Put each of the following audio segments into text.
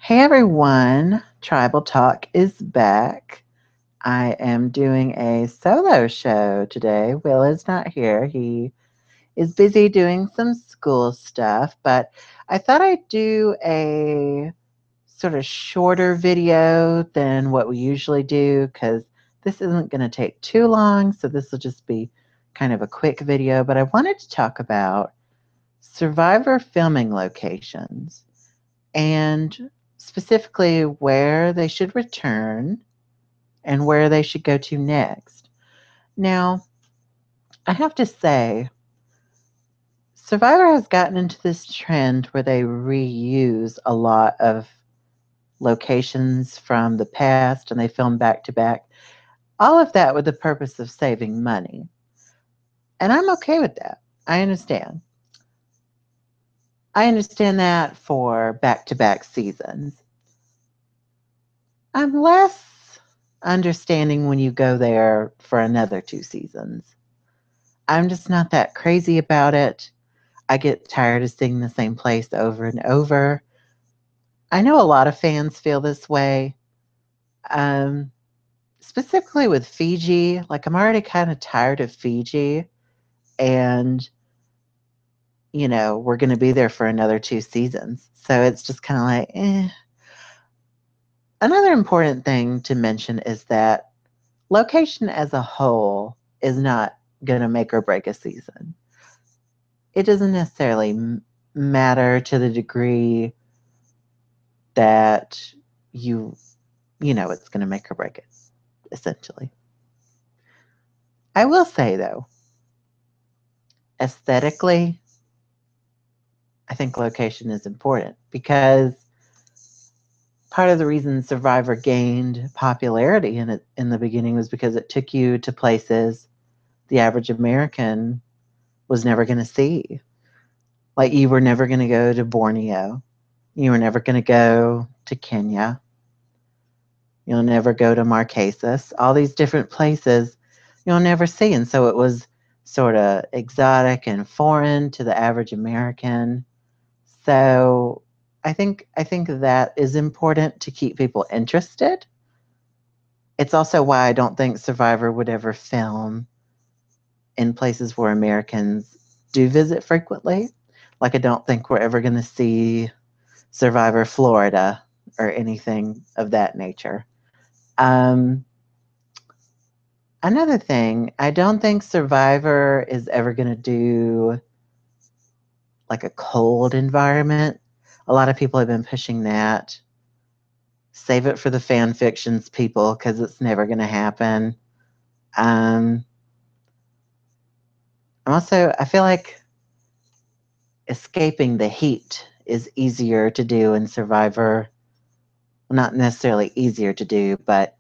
Hey everyone, Tribal Talk is back. I am doing a solo show today. Will is not here. He is busy doing some school stuff, but I thought I'd do a sort of shorter video than what we usually do because this isn't going to take too long. So this will just be kind of a quick video, but I wanted to talk about survivor filming locations and specifically where they should return and where they should go to next. Now, I have to say, Survivor has gotten into this trend where they reuse a lot of locations from the past and they film back to back. All of that with the purpose of saving money. And I'm okay with that. I understand. I understand that for back to back seasons. I'm less understanding when you go there for another 2 seasons. I'm just not that crazy about it. I get tired of seeing the same place over and over. I know a lot of fans feel this way, um, specifically with Fiji. Like, I'm already kind of tired of Fiji, and, we're going to be there for another 2 seasons. So it's just kind of like, eh. Another important thing to mention is that location as a whole is not going to make or break a season. It doesn't necessarily matter to the degree that you know it's going to make or break it, essentially. I will say, though, aesthetically, I think location is important because part of the reason Survivor gained popularity in the beginning was because it took you to places the average American was never going to see. Like, you were never going to go to Borneo. You were never going to go to Kenya. You'll never go to Marquesas. All these different places you'll never see. And so it was sort of exotic and foreign to the average American. So I think that is important to keep people interested. It's also why I don't think Survivor would ever film in places where Americans do visit frequently. Like, I don't think we're ever going to see Survivor Florida or anything of that nature. Um, Another thing, I don't think Survivor is ever going to do like a cold environment. A lot of people have been pushing that. Save it for the fan fictions people because it's never going to happen. Um, I feel like escaping the heat is easier to do in Survivor. Well, not necessarily easier to do, but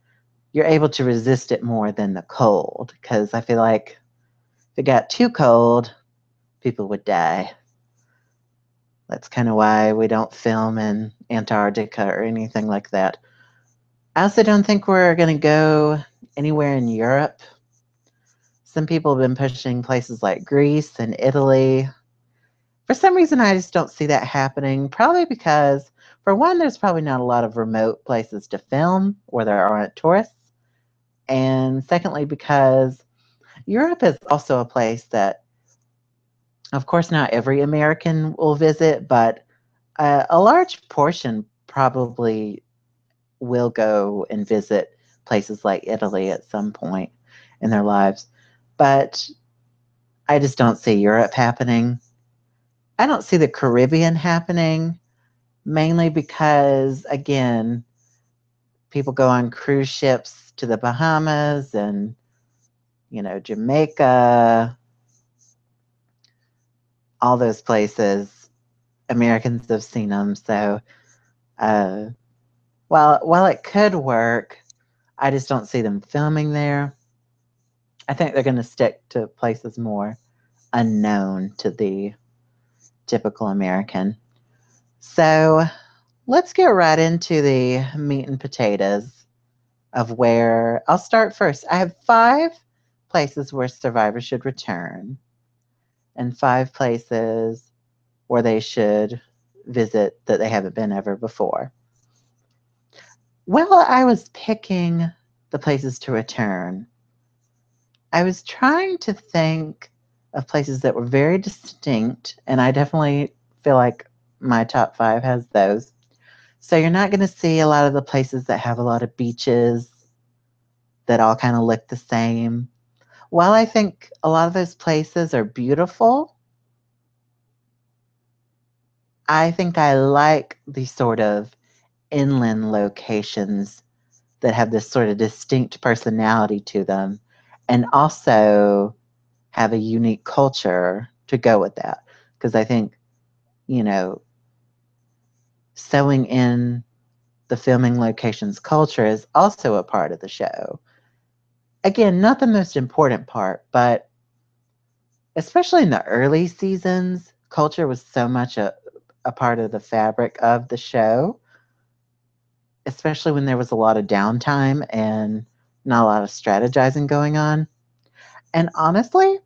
you're able to resist it more than the cold because I feel like if it got too cold, people would die. That's kind of why we don't film in Antarctica or anything like that. I also don't think we're going to go anywhere in Europe. Some people have been pushing places like Greece and Italy. For some reason, I just don't see that happening. Probably because, for one, there's probably not a lot of remote places to film where there aren't tourists. And secondly, because Europe is also a place that, of course, not every American will visit, but a large portion probably will go and visit places like Italy at some point in their lives. But I just don't see Europe happening. I don't see the Caribbean happening, mainly because, again, people go on cruise ships to the Bahamas and, Jamaica, all those places. Americans have seen them. So uh, while it could work, I just don't see them filming there. I think they're going to stick to places more unknown to the typical American. So let's get right into the meat and potatoes of where I'll start first. I have 5 places where survivors should return and 5 places where they should visit that they haven't been ever before. While I was picking the places to return, I was trying to think of places that were very distinct, and I definitely feel like my top five has those. So you're not going to see a lot of the places that have a lot of beaches that all kind of look the same. While I think a lot of those places are beautiful, I think I like the sort of inland locations that have this sort of distinct personality to them and also have a unique culture to go with that. Because I think, you know, sewing in the filming location's culture is also a part of the show. Again, not the most important part, but especially in the early seasons, culture was so much a part of the fabric of the show, especially when there was a lot of downtime and not a lot of strategizing going on. And honestly,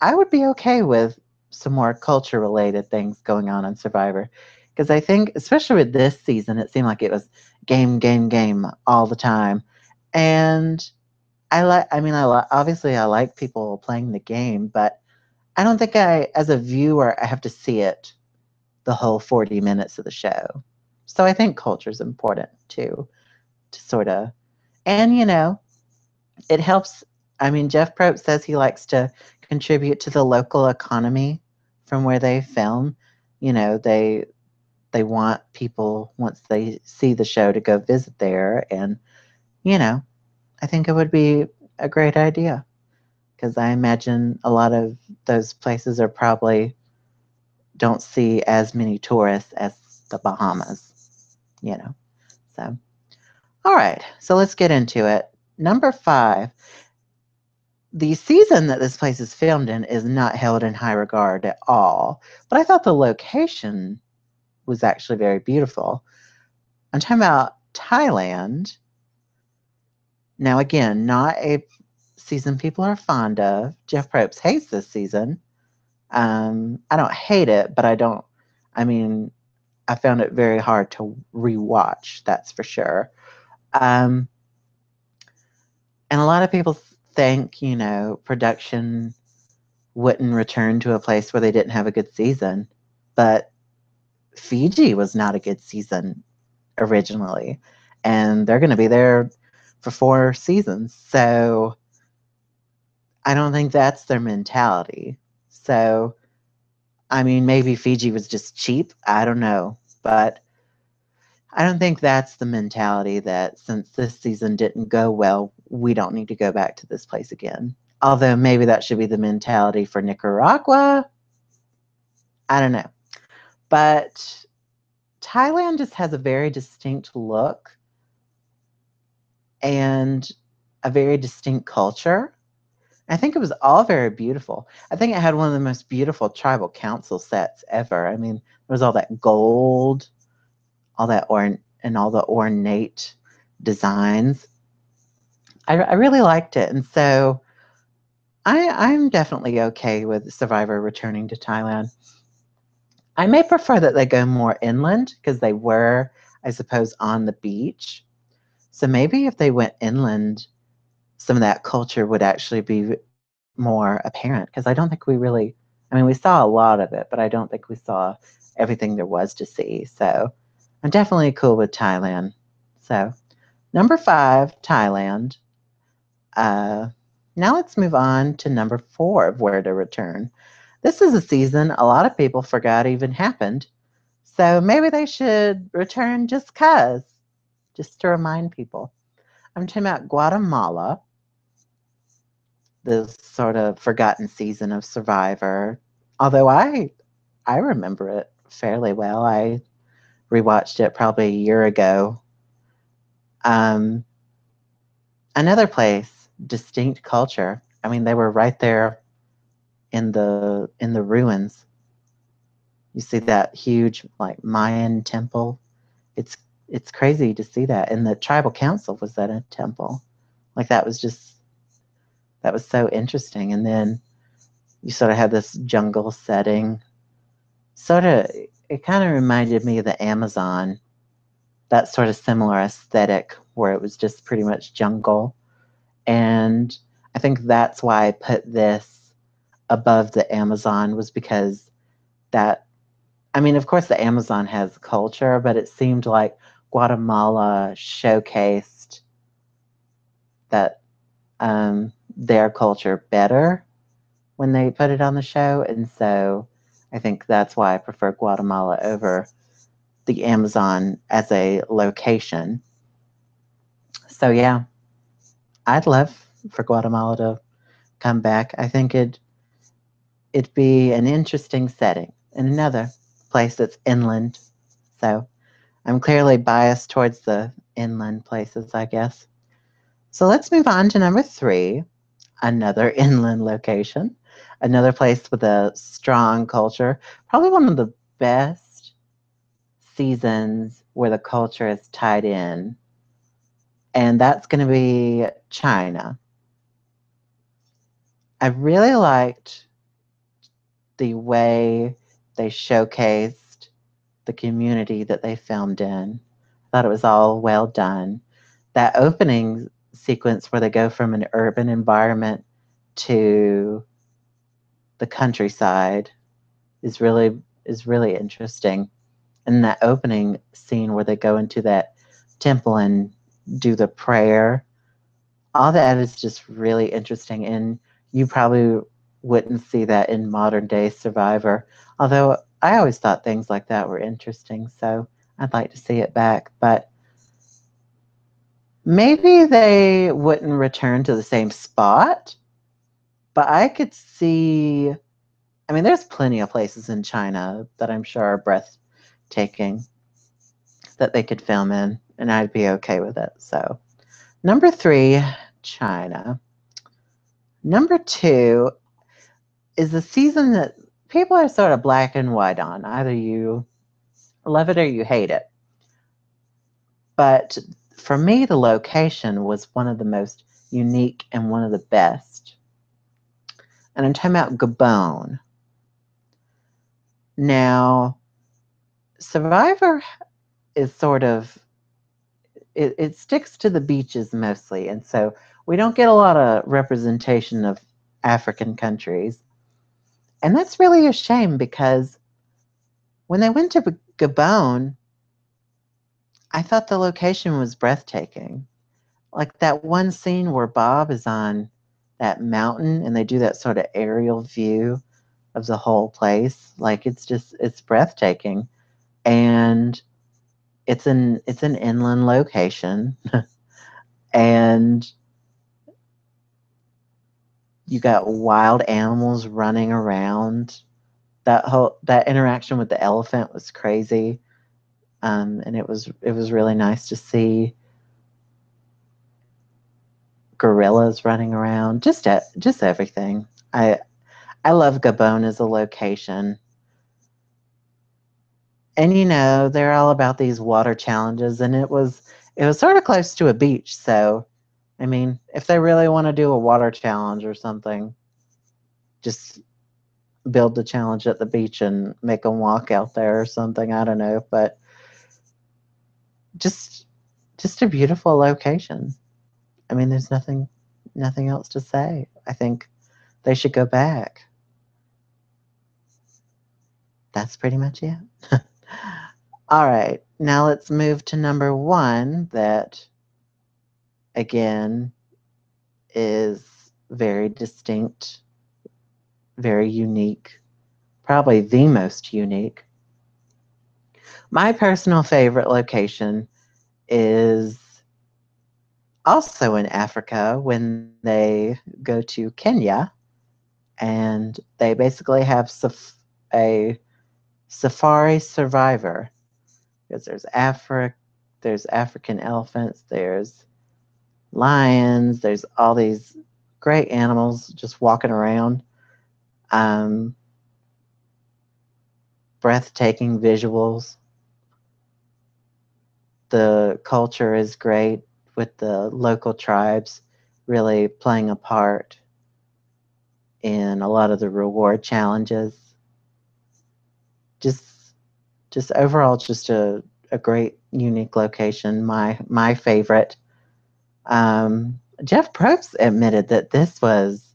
I would be okay with some more culture related things going on Survivor. Because I think, especially with this season, it seemed like it was game, game, game all the time. And obviously, I like people playing the game, but I don't think as a viewer, I have to see it the whole 40 minutes of the show. So I think culture is important too, to sort of, and it helps. I mean, Jeff Probst says he likes to contribute to the local economy from where they film. They want people once they see the show to go visit there, and you know, I think it would be a great idea because I imagine a lot of those places are probably don't see as many tourists as the Bahamas, you know. So, all right, so let's get into it. Number five, the season that this place is filmed in is not held in high regard at all, but I thought the location was actually very beautiful. I'm talking about Thailand. Now, again, not a season people are fond of. Jeff Probst hates this season. I don't hate it, but I don't. I mean, I found it very hard to rewatch. That's for sure. Um, and a lot of people think, production wouldn't return to a place where they didn't have a good season, but Fiji was not a good season originally, and they're going to be there for 4 seasons. So I don't think that's their mentality. So, I mean, maybe Fiji was just cheap. I don't know. But I don't think that's the mentality that since this season didn't go well, we don't need to go back to this place again. Although maybe that should be the mentality for Nicaragua. I don't know. But Thailand just has a very distinct look and a very distinct culture. I think it was all very beautiful. I think it had one of the most beautiful tribal council sets ever. I mean, there was all that gold, all that and all the ornate designs. I really liked it, and so I'm definitely okay with Survivor returning to Thailand. I may prefer that they go more inland because they were, I suppose, on the beach. So maybe if they went inland, some of that culture would actually be more apparent because I don't think we really, I mean, we saw a lot of it, but I don't think we saw everything there was to see. So I'm definitely cool with Thailand. So number five, Thailand. Uh, Now let's move on to number four of Where to Return. This is a season a lot of people forgot even happened. So maybe they should return just cause, just to remind people. I'm talking about Guatemala, the sort of forgotten season of Survivor. Although I remember it fairly well. I rewatched it probably a year ago. Um, Another place, distinct culture. I mean, they were right there in the ruins. You see that huge like Mayan temple. It's it's crazy to see that. And the tribal council was at a temple. Like that was so interesting. And then you sort of have this jungle setting. Sort of it kind of reminded me of the Amazon that sort of similar aesthetic where it was just pretty much jungle. And I think that's why I put this above the Amazon, was because that, I mean, of course, the Amazon has culture, but it seemed like Guatemala showcased that their culture better when they put it on the show. And so I think that's why I prefer Guatemala over the Amazon as a location. So yeah, I'd love for Guatemala to come back. I think it'd be an interesting setting in another place that's inland. So I'm clearly biased towards the inland places, I guess. So let's move on to number 3, another inland location, another place with a strong culture, probably one of the best seasons where the culture is tied in, and that's going to be China. I really liked the way they showcased the community that they filmed in. I thought it was all well done. That opening sequence where they go from an urban environment to the countryside is really interesting. And that opening scene where they go into that temple and do the prayer, all that is just really interesting. And you probably wouldn't see that in modern day Survivor. Although I always thought things like that were interesting, so I'd like to see it back. But maybe they wouldn't return to the same spot, but I could see, I mean, there's plenty of places in China that I'm sure are breathtaking that they could film in, and I'd be okay with it. So, number 3, China. Number 2 is a season that people are sort of black and white on. Either you love it or you hate it. But for me, the location was one of the most unique and one of the best. And I'm talking about Gabon. Now, Survivor is sort of, it sticks to the beaches mostly. And so we don't get a lot of representation of African countries. And that's really a shame because when they went to Gabon, I thought the location was breathtaking. Like that one scene where Bob is on that mountain and they do that sort of aerial view of the whole place. Like it's breathtaking. And it's an inland location. And you got wild animals running around. That interaction with the elephant was crazy. And it was really nice to see gorillas running around, just everything. I love Gabon as a location. And they're all about these water challenges, and it was sort of close to a beach, so I mean, if they really want to do a water challenge or something, just build the challenge at the beach and make them walk out there or something. I don't know, but just just a beautiful location. I mean, there's nothing else to say. I think they should go back. That's pretty much it. All right, now let's move to number 1 that, again, is very distinct, very unique, probably the most unique. My personal favorite location is also in Africa when they go to Kenya and they basically have a safari survivor, because there's African elephants, there's lions, there's all these great animals just walking around. Um, Breathtaking visuals. The culture is great with the local tribes really playing a part in a lot of the reward challenges. Just just overall just a a great, unique location. My favorite. Jeff Probst admitted that this was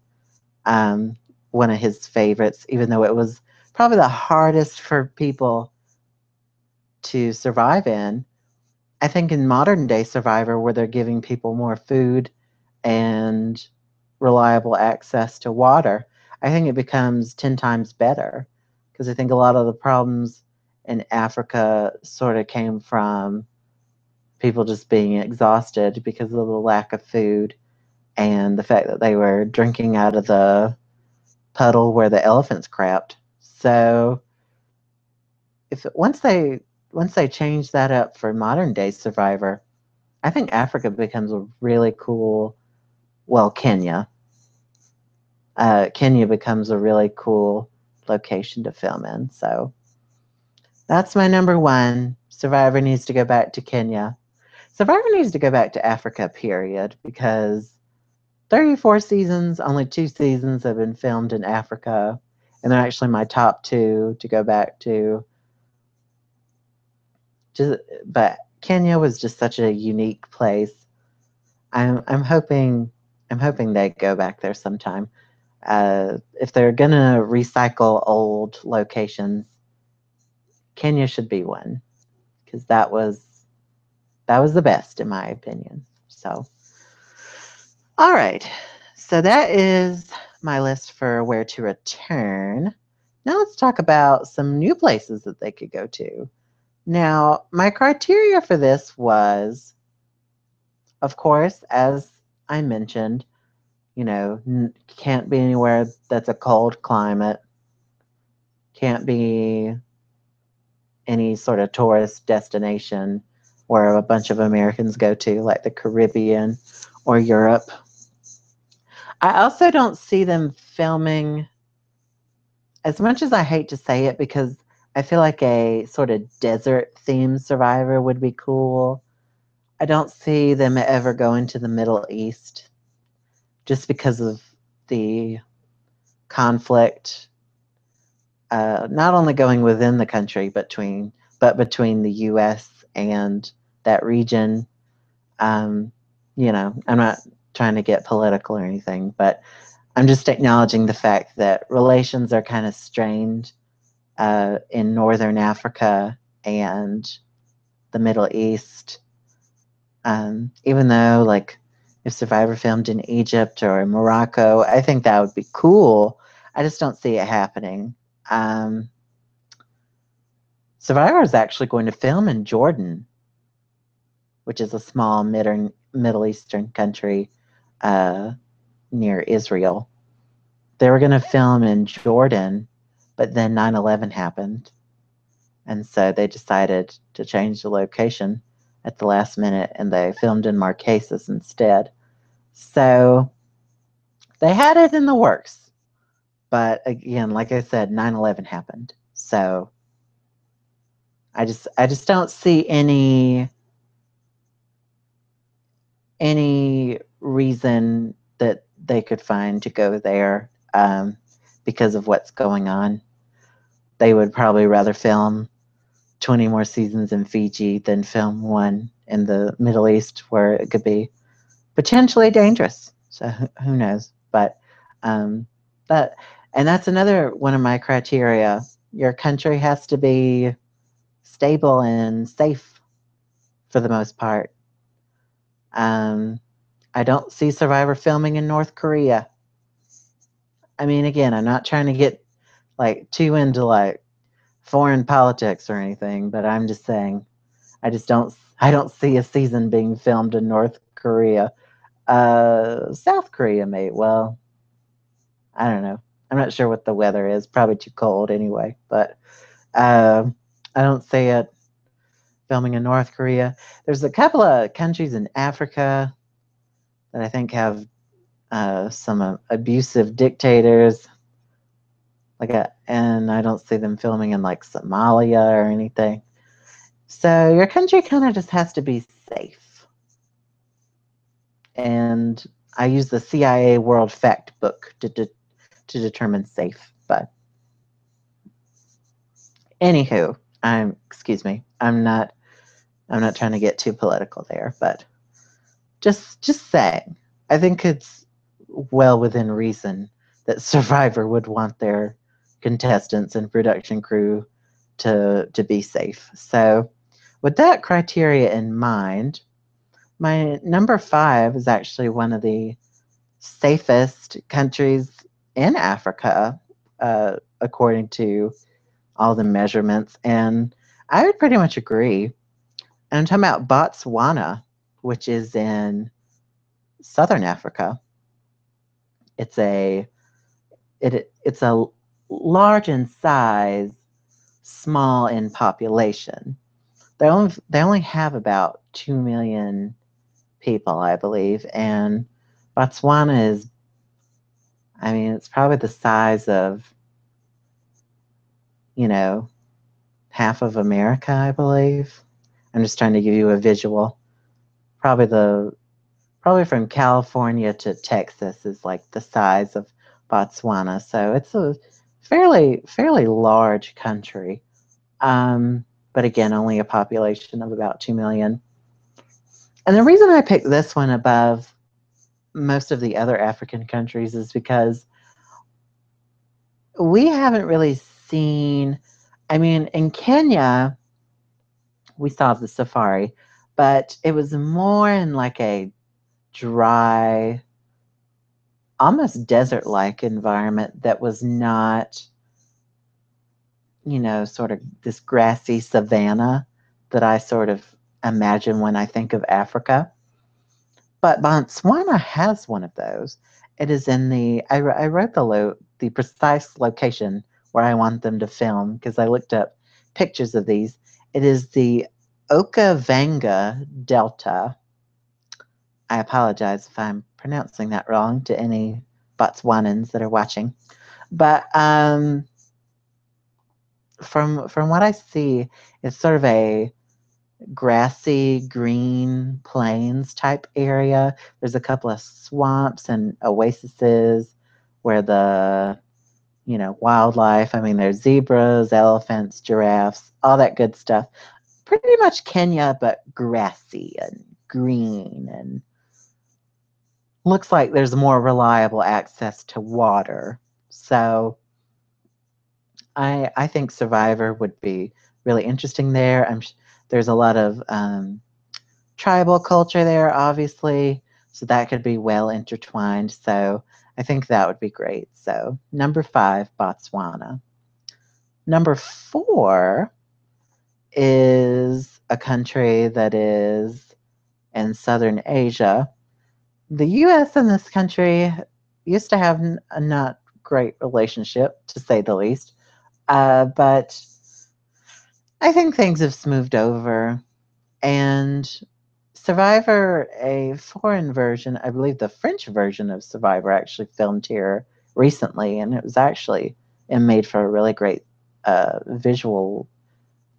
um, one of his favorites, even though it was probably the hardest for people to survive in. I think in modern day Survivor, where they're giving people more food and reliable access to water, I think it becomes 10 times better because I think a lot of the problems in Africa sort of came from people just being exhausted because of the lack of food and the fact that they were drinking out of the puddle where the elephants crapped. So if once they change that up for modern day Survivor, I think Africa becomes a really cool. Well, Kenya. Kenya becomes a really cool location to film in. So that's my number one. Survivor needs to go back to Kenya. Survivor needs to go back to Africa, period, because 34 seasons, only 2 seasons have been filmed in Africa. And they're actually my top two to go back to. But Kenya was just such a unique place. I'm hoping they go back there sometime. If they're gonna recycle old locations, Kenya should be one because that was the best in my opinion. So, all right, so that is my list for where to return. Now let's talk about some new places that they could go to. Now, my criteria for this was, of course, as I mentioned, can't be anywhere that's a cold climate, can't be any sort of tourist destination where a bunch of Americans go to, like the Caribbean or Europe. I also don't see them filming, as much as I hate to say it, because I feel like a sort of desert themed Survivor would be cool. I don't see them ever going to the Middle East just because of the conflict, not only going within the country, but between the U.S. and that region. Um, I'm not trying to get political or anything, but I'm just acknowledging the fact that relations are kind of strained in Northern Africa and the Middle East. Even though, like, if Survivor filmed in Egypt or in Morocco, I think that would be cool. I just don't see it happening. Um, Survivor is actually going to film in Jordan, which is a small Middle Eastern country near Israel. They were going to film in Jordan, but then 9/11 happened. And so they decided to change the location at the last minute and they filmed in Marquesas instead. So they had it in the works. But again, like I said, 9/11 happened. So I just don't see any reason that they could find to go there because of what's going on. They would probably rather film 20 more seasons in Fiji than film one in the Middle East where it could be potentially dangerous. So who knows? But that and that's another one of my criteria. Your country has to be stable and safe for the most part. Um, I don't see Survivor filming in North Korea. I mean, again, I'm not trying to get like too into like foreign politics or anything, but I'm just saying I don't see a season being filmed in North Korea. South Korea may. Well, I don't know. I'm not sure what the weather is. Probably too cold anyway. But I don't see it filming in North Korea. There's a couple of countries in Africa that I think have some abusive dictators. And I don't see them filming in like Somalia or anything. So your country kind of just has to be safe. And I use the CIA World Fact Book to determine safe. But anywho, excuse me, I'm not I'm not trying to get too political there, but just saying. I think it's well within reason that Survivor would want their contestants and production crew to be safe. So, with that criteria in mind, my number 5 is actually one of the safest countries in Africa, according to all the measurements, and I would pretty much agree. And I'm talking about Botswana, which is in southern Africa. It's a it's a large in size, small in population. They only have about 2 million people, I believe, and Botswana is, I mean, it's probably the size of, you know, half of America, I believe. I'm just trying to give you a visual. Probably the probably from California to Texas is like the size of Botswana. So it's a fairly large country. But again, only a population of about 2 million. And the reason I picked this one above most of the other African countries is because we haven't really seen. I mean, in Kenya, we saw the safari, but it was more in like a dry, almost desert like environment that was not, sort of this grassy savanna that I sort of imagine when I think of Africa. But Botswana has one of those. It is in I wrote the precise location where I want them to film because I looked up pictures of these. It is the Okavanga Delta. I apologize if I'm pronouncing that wrong to any Botswanans that are watching. But from what I see, it's sort of a grassy green plains type area. There's a couple of swamps and oases where the wildlife. I mean, there's zebras, elephants, giraffes, all that good stuff. Pretty much Kenya, but grassy and green, and looks like there's more reliable access to water. So I think Survivor would be really interesting there. There's a lot of tribal culture there, obviously, so that could be well intertwined. So I think that would be great. So number 5, Botswana. Number 4 is a country that is in Southern Asia. The U.S. and this country used to have a not great relationship, to say the least. But I think things have smoothed over. And Survivor, a foreign version, I believe the French version of Survivor actually filmed here recently, and it was actually made for a really great visual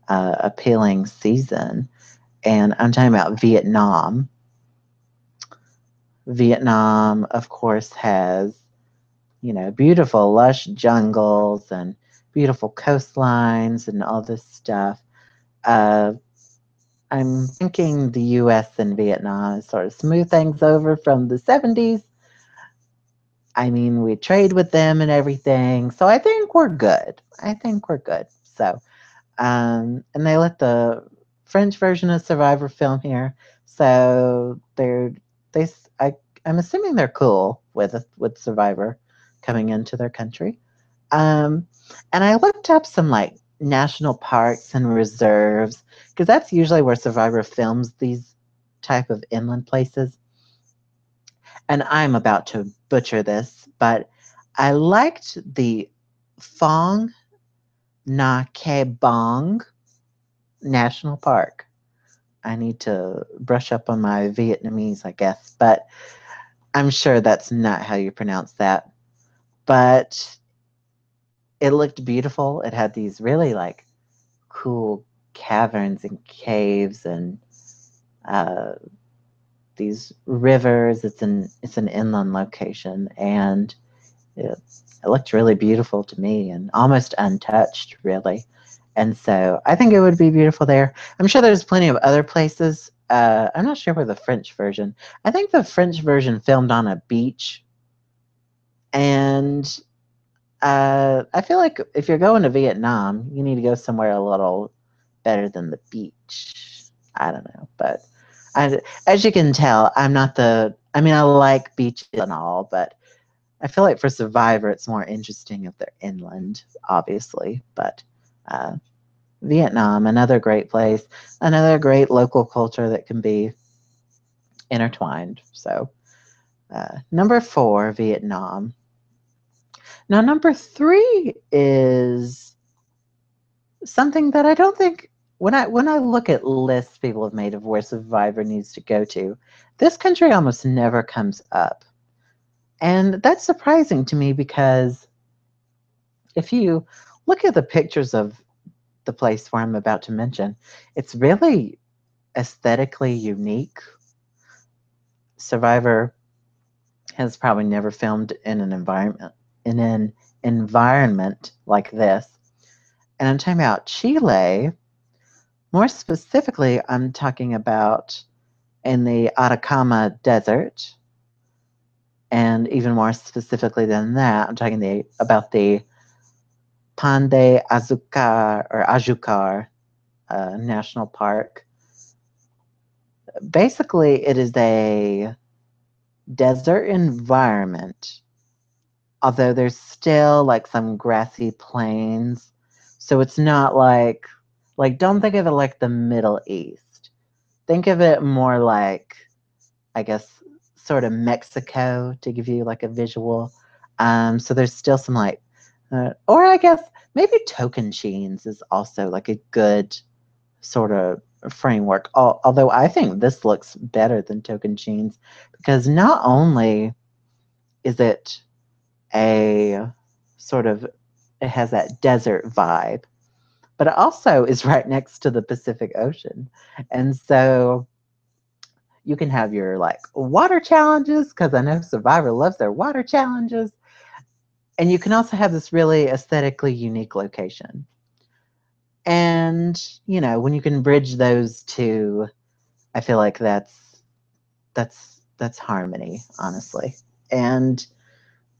appealing season. And I'm talking about Vietnam. Vietnam, of course, has, beautiful lush jungles and beautiful coastlines and all this stuff. Uh, I'm thinking the U.S. and Vietnam sort of smooth things over from the 70s. I mean, we trade with them and everything, so I think we're good. I think we're good. So, and they let the French version of Survivor film here, so they I'm assuming they're cool with Survivor coming into their country. And I looked up some like national parks and reserves because that's usually where Survivor films these type of inland places. And I'm about to butcher this, but I liked the Phong Na Ke Bang National Park. I need to brush up on my Vietnamese, I guess, but I'm sure that's not how you pronounce that. But it looked beautiful. It had these really like cool caverns and caves and uh, these rivers. It's an inland location, and it looked really beautiful to me and almost untouched, really. And so I think it would be beautiful there. I'm sure there's plenty of other places. I'm not sure where the French version. I think the French version filmed on a beach, and I feel like if you're going to Vietnam, you need to go somewhere a little better than the beach. I don't know, but as you can tell, I'm not the. I mean, I like beaches and all, but I feel like for Survivor, it's more interesting if they're inland, obviously. But uh, Vietnam, another great place, another great local culture that can be intertwined. So, number 4, Vietnam. Now, number 3 is something that I don't think when I look at lists people have made of where Survivor needs to go to, this country almost never comes up. And that's surprising to me because if you look at the pictures of the place where I'm about to mention, it's really aesthetically unique. Survivor has probably never filmed in an environment like this. And I'm talking about Chile. More specifically, I'm talking about in the Atacama Desert. And even more specifically than that, I'm talking about the Pan de Azucar or Ajucar National Park. Basically, it is a desert environment, although there's still like some grassy plains. So it's not like don't think of it like the Middle East. Think of it more like, I guess, sort of Mexico to give you like a visual. So there's still some like, or I guess maybe Tocantins is also like a good sort of framework. Although I think this looks better than Tocantins because not only is it a sort of, it has that desert vibe, but it also is right next to the Pacific Ocean. And so you can have your like water challenges because I know Survivor loves their water challenges. And you can also have this really aesthetically unique location. And, when you can bridge those two, I feel like that's harmony, honestly. And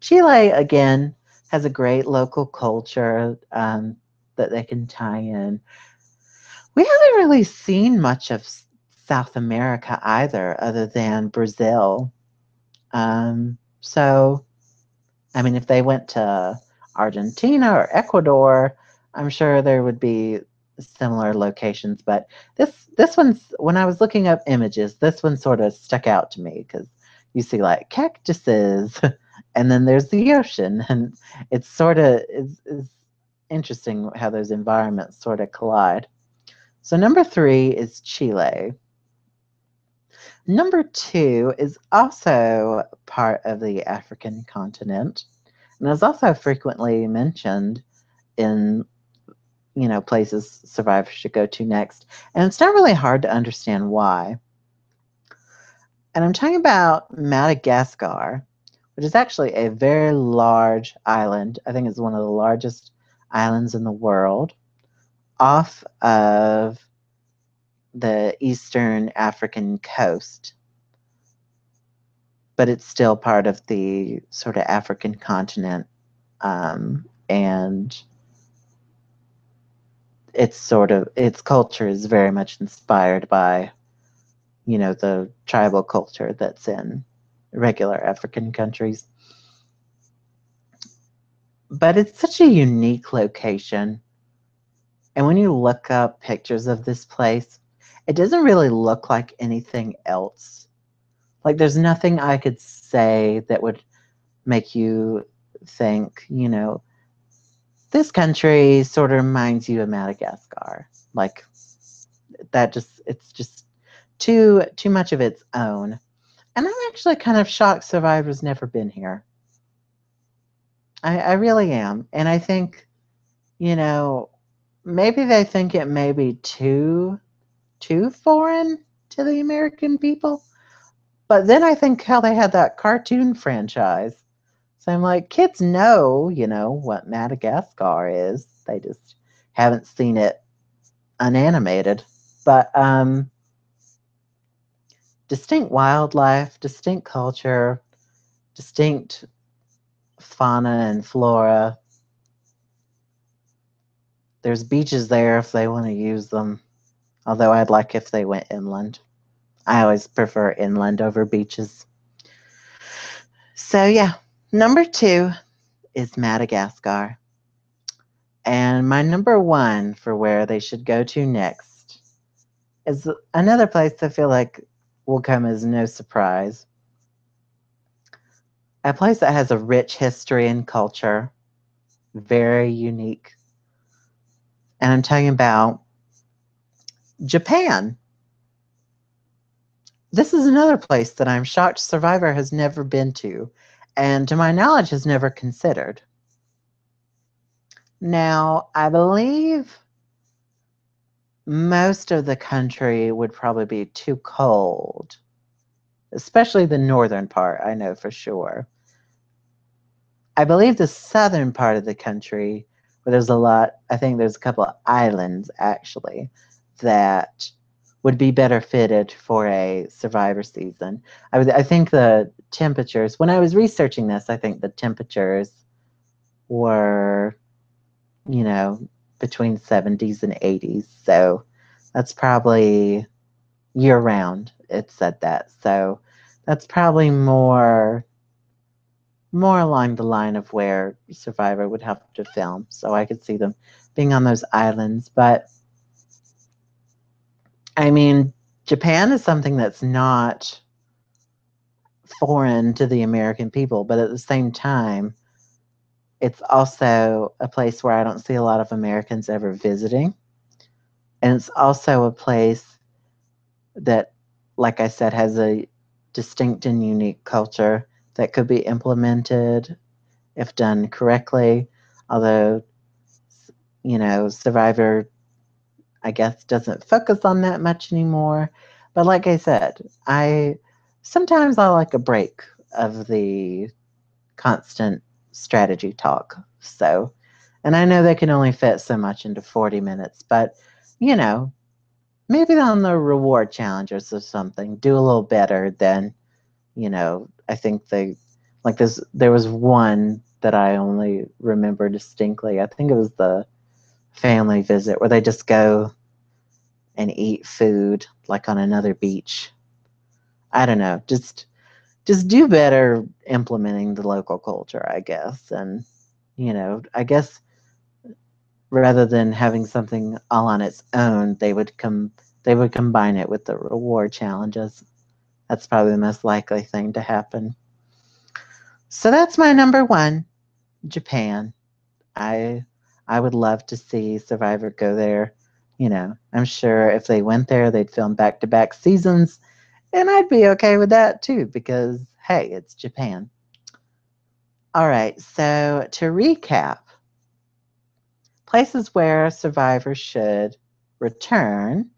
Chile, again, has a great local culture that they can tie in. We haven't really seen much of South America either, other than Brazil. So, I mean, if they went to Argentina or Ecuador, I'm sure there would be similar locations. But this one's, when I was looking up images, this one sort of stuck out to me because you see like cactuses, and then there's the ocean, and it's sort of is interesting how those environments sort of collide. So number 3 is Chile. Number 2 is also part of the African continent, and is also frequently mentioned in places survivors should go to next. And it's not really hard to understand why. And I'm talking about Madagascar, which is actually a very large island. I think it's one of the largest islands in the world, off of the eastern African coast. But it's still part of the sort of African continent. And its culture is very much inspired by, the tribal culture that's in regular African countries. But it's such a unique location. And when you look up pictures of this place, it doesn't really look like anything else. Like there's nothing I could say that would make you think, this country sort of reminds you of Madagascar. Like it's just too much of its own. And I'm actually kind of shocked Survivor's never been here. I really am. And I think, maybe they think it may be too foreign to the American people. But then I think how they had that cartoon franchise. So I'm like, kids know, what Madagascar is. They just Haven't seen it unanimated. But distinct wildlife, distinct culture, distinct fauna and flora. There's beaches there if they want to use them, although I'd like if they went inland. I always prefer inland over beaches. So, yeah, number 2 is Madagascar. And my number 1 for where they should go to next is another place I feel like will come as no surprise. A place that has a rich history and culture, very unique. And I'm talking about Japan. This is another place that I'm shocked Survivor has never been to, and to my knowledge has never considered. Now, I believe most of the country would probably be too cold, especially the northern part, I know for sure. I believe the southern part of the country, where there's a lot, I think there's a couple of islands actually, that would be better fitted for a Survivor season. I think the temperatures, when I was researching this, I think the temperatures were, you know, between 70s and 80s. So that's probably year round. It said that. So that's probably more along the line of where Survivor would have to film. So I could see them being on those islands. But I mean, Japan is something that's not foreign to the American people, but at the same time, it's also a place where I don't see a lot of Americans ever visiting. And it's also a place that, like I said, has a distinct and unique culture that could be implemented if done correctly. Although, you know, Survivor, I guess, doesn't focus on that much anymore. But like I said, sometimes I like a break of the constant strategy talk. So, and I know they can only fit so much into 40 minutes, but you know, maybe on the reward challenges or something, do a little better than, you know, I think there was one that I only remember distinctly. I think it was the family visit where they just go and eat food like on another beach. I don't know, just do better implementing the local culture, I guess. And, you know, I guess rather than having something all on its own, they would combine it with the reward challenges. That's probably the most likely thing to happen. So that's my number 1, Japan. I would love to see Survivor go there. You know, I'm sure if they went there, they'd film back-to-back seasons, and I'd be okay with that too, because hey, it's Japan. All right, so to recap, places where survivors should return: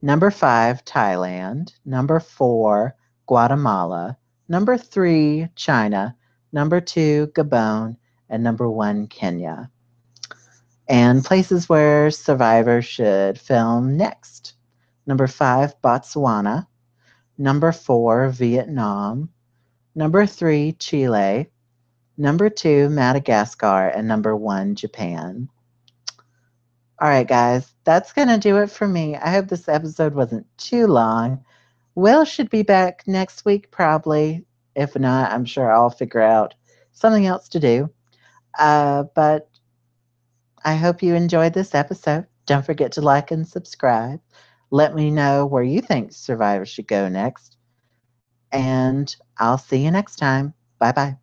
number 5, Thailand; number 4, Guatemala; number 3, China; number 2, Gabon; and number 1, Kenya. And places where survivors should film next: number 5, Botswana; number 4, Vietnam; number 3, Chile; number 2, Madagascar; and number 1, Japan. All right, guys, that's going to do it for me. I hope this episode wasn't too long. Will should be back next week, probably. If not, I'm sure I'll figure out something else to do. But I hope you enjoyed this episode. Don't forget to like and subscribe. Let me know where you think Survivor should go next. And I'll see you next time. Bye-bye.